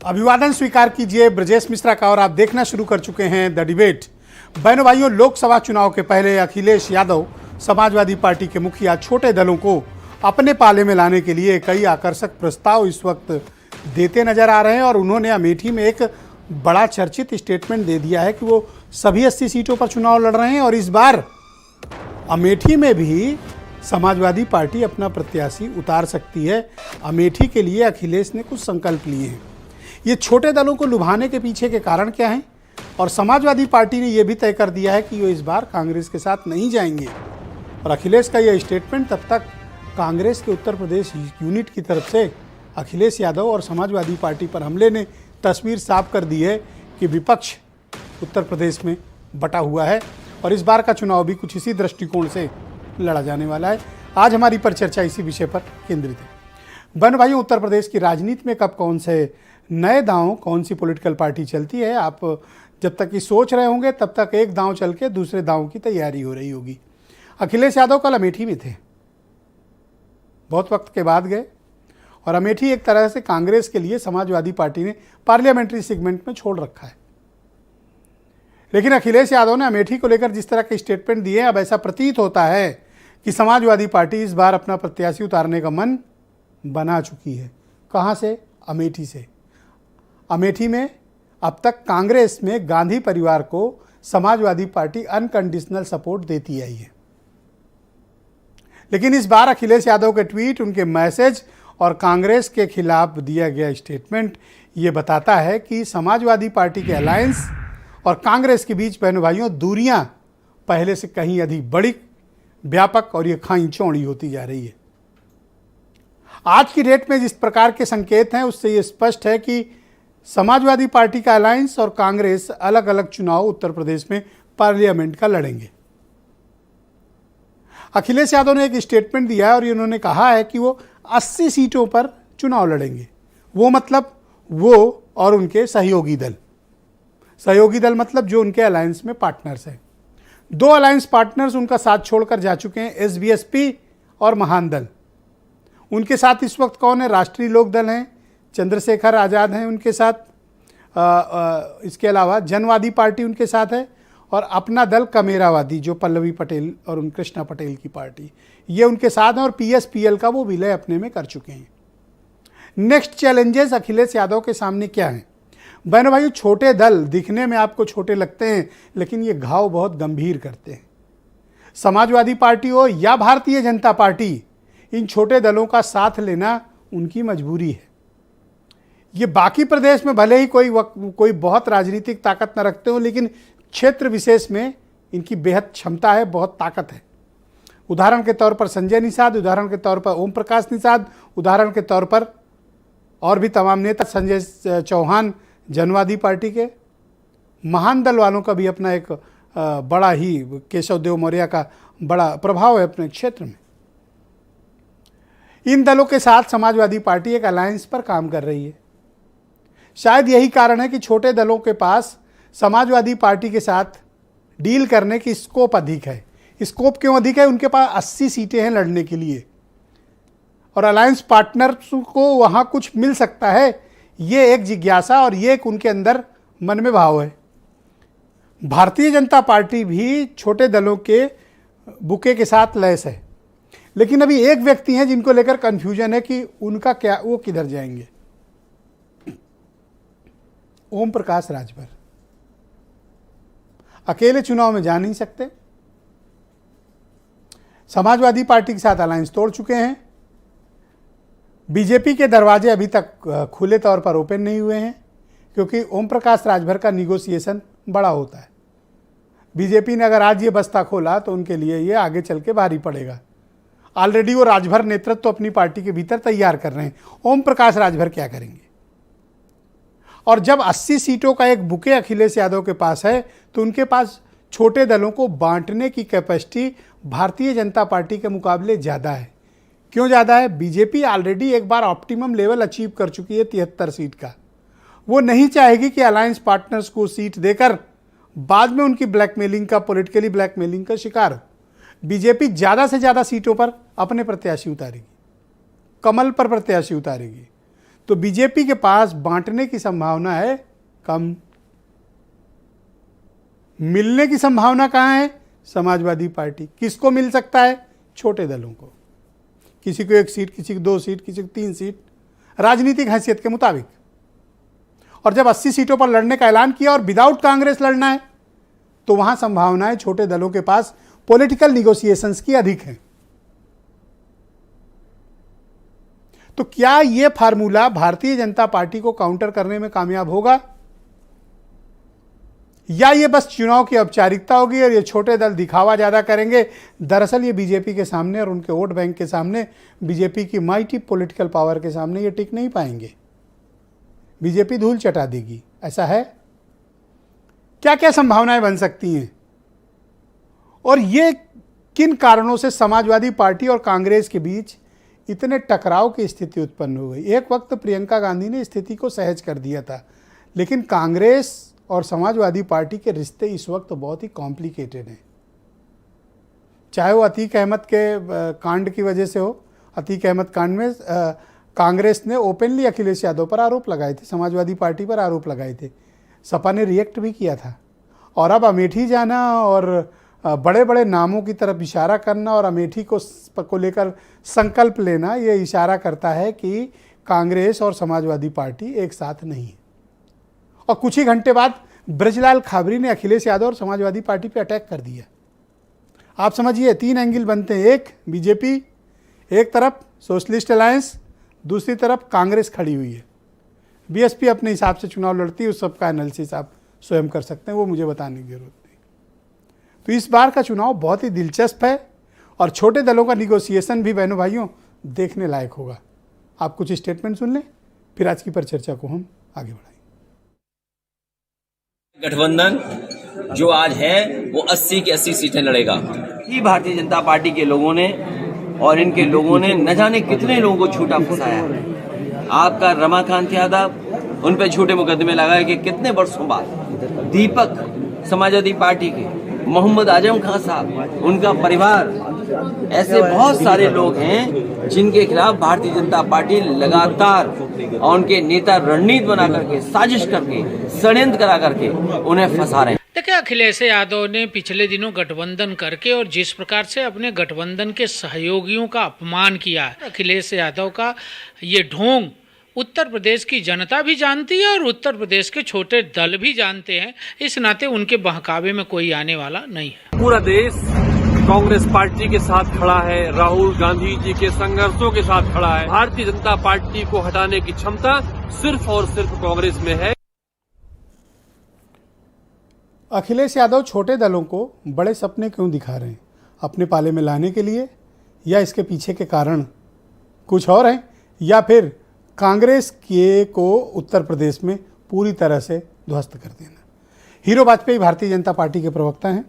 अभिवादन स्वीकार कीजिए ब्रजेश मिश्रा का और आप देखना शुरू कर चुके हैं द डिबेट। बहनों भाइयों, लोकसभा चुनाव के पहले अखिलेश यादव समाजवादी पार्टी के मुखिया छोटे दलों को अपने पाले में लाने के लिए कई आकर्षक प्रस्ताव इस वक्त देते नजर आ रहे हैं और उन्होंने अमेठी में एक बड़ा चर्चित स्टेटमेंट दे दिया है कि वो सभी 80 सीटों पर चुनाव लड़ रहे हैं और इस बार अमेठी में भी समाजवादी पार्टी अपना प्रत्याशी उतार सकती है। अमेठी के लिए अखिलेश ने कुछ संकल्प लिए हैं। ये छोटे दलों को लुभाने के पीछे के कारण क्या हैं और समाजवादी पार्टी ने यह भी तय कर दिया है कि वो इस बार कांग्रेस के साथ नहीं जाएंगे। और अखिलेश का यह स्टेटमेंट तब तक कांग्रेस के उत्तर प्रदेश यूनिट की तरफ से अखिलेश यादव और समाजवादी पार्टी पर हमले ने तस्वीर साफ कर दी है कि विपक्ष उत्तर प्रदेश में बटा हुआ है और इस बार का चुनाव भी कुछ इसी दृष्टिकोण से लड़ा जाने वाला है। आज हमारी परिचर्चा इसी विषय पर केंद्रित है। बहन भाइयों, उत्तर प्रदेश की राजनीति में कब कौन से नए दांव, कौन सी पॉलिटिकल पार्टी चलती है, आप जब तक ये सोच रहे होंगे तब तक एक दांव चल के दूसरे दांव की तैयारी हो रही होगी। अखिलेश यादव कल अमेठी में थे, बहुत वक्त के बाद गए और अमेठी एक तरह से कांग्रेस के लिए समाजवादी पार्टी ने पार्लियामेंट्री सेगमेंट में छोड़ रखा है। लेकिन अखिलेश यादव ने अमेठी को लेकर जिस तरह के स्टेटमेंट दिए, अब ऐसा प्रतीत होता है कि समाजवादी पार्टी इस बार अपना प्रत्याशी उतारने का मन बना चुकी है। कहां से? अमेठी से। अमेठी में अब तक कांग्रेस में गांधी परिवार को समाजवादी पार्टी अनकंडीशनल सपोर्ट देती आई है, लेकिन इस बार अखिलेश यादव के ट्वीट, उनके मैसेज और कांग्रेस के खिलाफ दिया गया स्टेटमेंट ये बताता है कि समाजवादी पार्टी के अलायंस और कांग्रेस के बीच बहनों भाइयों दूरियां पहले से कहीं अधिक बड़ी, व्यापक और ये खाई चौड़ी होती जा रही है। आज की डेट में जिस प्रकार के संकेत हैं उससे ये स्पष्ट है कि समाजवादी पार्टी का अलायंस और कांग्रेस अलग अलग चुनाव उत्तर प्रदेश में पार्लियामेंट का लड़ेंगे। अखिलेश यादव ने एक स्टेटमेंट दिया है और इन्होंने कहा है कि वो 80 सीटों पर चुनाव लड़ेंगे। वो मतलब वो और उनके सहयोगी दल। सहयोगी दल मतलब जो उनके अलायंस में पार्टनर्स हैं। 2 अलायंस पार्टनर्स उनका साथ छोड़कर जा चुके हैं, एसबीएसपी और महान दल। उनके साथ इस वक्त कौन है? राष्ट्रीय लोक दल हैं, चंद्रशेखर आज़ाद हैं उनके साथ, इसके अलावा जनवादी पार्टी उनके साथ है और अपना दल कमेरावादी जो पल्लवी पटेल और कृष्णा पटेल की पार्टी, ये उनके साथ हैं और पीएसपीएल का वो विलय अपने में कर चुके हैं। नेक्स्ट चैलेंजेस अखिलेश यादव के सामने क्या हैं? बहनों भाइयों, छोटे दल दिखने में आपको छोटे लगते हैं लेकिन ये घाव बहुत गंभीर करते हैं। समाजवादी पार्टी हो या भारतीय जनता पार्टी, इन छोटे दलों का साथ लेना उनकी मजबूरी है। ये बाकी प्रदेश में भले ही कोई बहुत राजनीतिक ताकत न रखते हो, लेकिन क्षेत्र विशेष में इनकी बेहद क्षमता है, बहुत ताकत है। उदाहरण के तौर पर संजय निषाद, उदाहरण के तौर पर ओम प्रकाश निषाद, उदाहरण के तौर पर और भी तमाम नेता, संजय चौहान जनवादी पार्टी के, महान दल वालों का भी अपना एक बड़ा ही, केशव देव मौर्य का बड़ा प्रभाव है अपने क्षेत्र में। इन दलों के साथ समाजवादी पार्टी एक अलायंस पर काम कर रही है। शायद यही कारण है कि छोटे दलों के पास समाजवादी पार्टी के साथ डील करने की स्कोप अधिक है। स्कोप क्यों अधिक है? उनके पास 80 सीटें हैं लड़ने के लिए और अलायंस पार्टनर्स को वहां कुछ मिल सकता है, ये एक जिज्ञासा और ये एक उनके अंदर मन में भाव है। भारतीय जनता पार्टी भी छोटे दलों के बुके के साथ लैस है, लेकिन अभी एक व्यक्ति हैं जिनको लेकर कंफ्यूजन है कि उनका क्या, वो किधर जाएंगे। ओम प्रकाश राजभर अकेले चुनाव में जा नहीं सकते। समाजवादी पार्टी के साथ अलायंस तोड़ चुके हैं। बीजेपी के दरवाजे अभी तक खुले तौर पर ओपन नहीं हुए हैं क्योंकि ओम प्रकाश राजभर का निगोशिएशन बड़ा होता है। बीजेपी ने अगर आज ये बस्ता खोला तो उनके लिए ये आगे चल के भारी पड़ेगा। ऑलरेडी वो राजभर नेतृत्व तो अपनी पार्टी के भीतर तैयार कर रहे हैं। ओम प्रकाश राजभर क्या करेंगे? और जब 80 सीटों का एक बुके अखिलेश यादव के पास है तो उनके पास छोटे दलों को बांटने की कैपेसिटी भारतीय जनता पार्टी के मुकाबले ज़्यादा है। क्यों ज़्यादा है? बीजेपी ऑलरेडी एक बार ऑप्टिमम लेवल अचीव कर चुकी है 73 सीट का। वो नहीं चाहेगी कि अलायंस पार्टनर्स को सीट देकर बाद में उनकी ब्लैकमेलिंग का, पॉलिटिकली ब्लैकमेलिंग का शिकार हो। बीजेपी ज़्यादा से ज़्यादा सीटों पर अपने प्रत्याशी उतारेगी, कमल पर प्रत्याशी उतारेगी। तो बीजेपी के पास बांटने की संभावना है कम, मिलने की संभावना कहां है? समाजवादी पार्टी। किसको मिल सकता है? छोटे दलों को, किसी को 1 सीट, किसी को 2 सीट, किसी को 3 सीट, राजनीतिक हैसियत के मुताबिक। और जब 80 सीटों पर लड़ने का ऐलान किया और विदाउट कांग्रेस लड़ना है, तो वहां संभावनाएं छोटे दलों के पास पॉलिटिकल निगोशिएशंस की अधिक हैं। तो क्या यह फार्मूला भारतीय जनता पार्टी को काउंटर करने में कामयाब होगा, या ये बस चुनाव की औपचारिकता होगी और ये छोटे दल दिखावा ज्यादा करेंगे? दरअसल ये बीजेपी के सामने और उनके वोट बैंक के सामने, बीजेपी की माइटी पॉलिटिकल पावर के सामने ये टिक नहीं पाएंगे। बीजेपी धूल चटा देगी। ऐसा है? क्या क्या संभावनाएं बन सकती हैं, और ये किन कारणों से समाजवादी पार्टी और कांग्रेस के बीच इतने टकराव की स्थिति उत्पन्न हो गई? एक वक्त प्रियंका गांधी ने स्थिति को सहज कर दिया था, लेकिन कांग्रेस और समाजवादी पार्टी के रिश्ते इस वक्त बहुत ही कॉम्प्लिकेटेड हैं। चाहे वो अतीक अहमद के कांड की वजह से हो। अतीक अहमद कांड में कांग्रेस ने ओपनली अखिलेश यादव पर आरोप लगाए थे, समाजवादी पार्टी पर आरोप लगाए थे। सपा ने रिएक्ट भी किया था। और अब अमेठी जाना और बड़े बड़े नामों की तरफ इशारा करना और अमेठी को लेकर संकल्प लेना, ये इशारा करता है कि कांग्रेस और समाजवादी पार्टी एक साथ नहीं है। और कुछ ही घंटे बाद ब्रजलाल खाबरी ने अखिलेश यादव और समाजवादी पार्टी पे अटैक कर दिया। आप समझिए 3 एंगल बनते हैं। एक बीजेपी, एक तरफ सोशलिस्ट अलायंस, दूसरी तरफ कांग्रेस खड़ी हुई है। बीएसपी अपने हिसाब से चुनाव लड़ती है, उस सबका एनालिसिस आप स्वयं कर सकते हैं, वो मुझे बताने की जरूरत नहीं। तो इस बार का चुनाव बहुत ही दिलचस्प है और छोटे दलों का निगोसिएशन भी बहनों भाइयों देखने लायक होगा। आप कुछ स्टेटमेंट सुन लें, फिर आज की परिचर्चा को हम आगे बढ़ाएं। गठबंधन जो आज है वो 80 की 80 सीटें लड़ेगा। ही भारतीय जनता पार्टी के लोगों ने और इनके लोगों ने न जाने कितने लोगों को झूठा फंसाया है। आपका रमाकांत यादव, उन पे झूठे मुकदमे लगाए कि कितने वर्षों बाद दीपक समाजवादी पार्टी के, मोहम्मद आजम खान साहब, उनका परिवार, ऐसे बहुत सारे लोग हैं जिनके खिलाफ भारतीय जनता पार्टी लगातार और उनके नेता रणनीति बना करके, साजिश करके, षड्यंत्र करा करके उन्हें फंसा रहे हैं। देखिए, अखिलेश यादव ने पिछले दिनों गठबंधन करके और जिस प्रकार से अपने गठबंधन के सहयोगियों का अपमान किया है, अखिलेश यादव का ये ढोंग उत्तर प्रदेश की जनता भी जानती है और उत्तर प्रदेश के छोटे दल भी जानते हैं। इस नाते उनके बहकावे में कोई आने वाला नहीं है। पूरा देश कांग्रेस पार्टी के साथ खड़ा है, राहुल गांधी जी के संघर्षों के साथ खड़ा है। भारतीय जनता पार्टी को हटाने की क्षमता सिर्फ और सिर्फ कांग्रेस में है। अखिलेश यादव छोटे दलों को बड़े सपने क्यों दिखा रहे हैं? अपने पाले में लाने के लिए, या इसके पीछे के कारण कुछ और हैं, या फिर कांग्रेस के को उत्तर प्रदेश में पूरी तरह से ध्वस्त कर देना? हीरो वाजपेयी भारतीय जनता पार्टी के प्रवक्ता हैं।